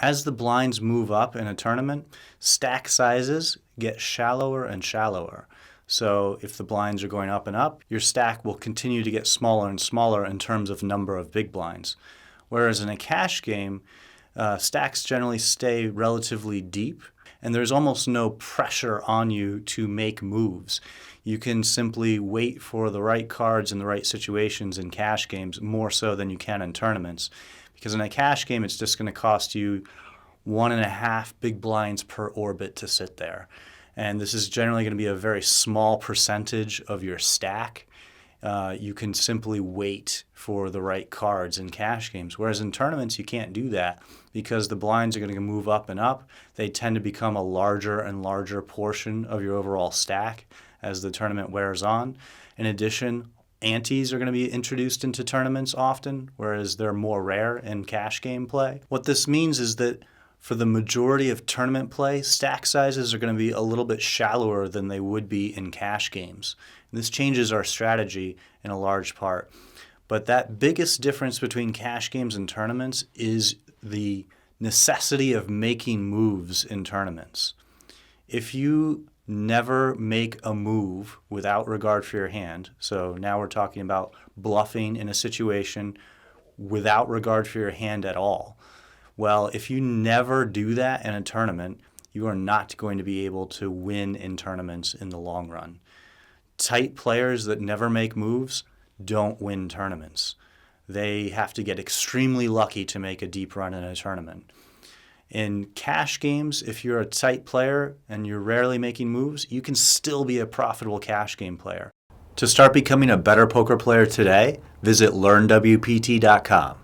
As the blinds move up in a tournament, stack sizes get shallower and shallower. So if the blinds are going up and up, your stack will continue to get smaller and smaller in terms of number of big blinds. Whereas in a cash game, stacks generally stay relatively deep, and there's almost no pressure on you to make moves. You can simply wait for the right cards in the right situations in cash games more so than you can in tournaments. Because in a cash game, it's just going to cost you 1.5 big blinds per orbit to sit there. And this is generally going to be a very small percentage of your stack. You can simply wait for the right cards in cash games. Whereas in tournaments, you can't do that because the blinds are going to move up and up. They tend to become a larger and larger portion of your overall stack as the tournament wears on. In addition, antes are going to be introduced into tournaments often, whereas they're more rare in cash game play. What this means is that for the majority of tournament play, stack sizes are going to be a little bit shallower than they would be in cash games. And this changes our strategy in a large part. But that biggest difference between cash games and tournaments is the necessity of making moves in tournaments. If you never make a move without regard for your hand, so now we're talking about bluffing in a situation without regard for your hand at all. Well, if you never do that in a tournament, you are not going to be able to win in tournaments in the long run. Tight players that never make moves don't win tournaments. They have to get extremely lucky to make a deep run in a tournament. In cash games, if you're a tight player and you're rarely making moves, you can still be a profitable cash game player. To start becoming a better poker player today, visit learnwpt.com.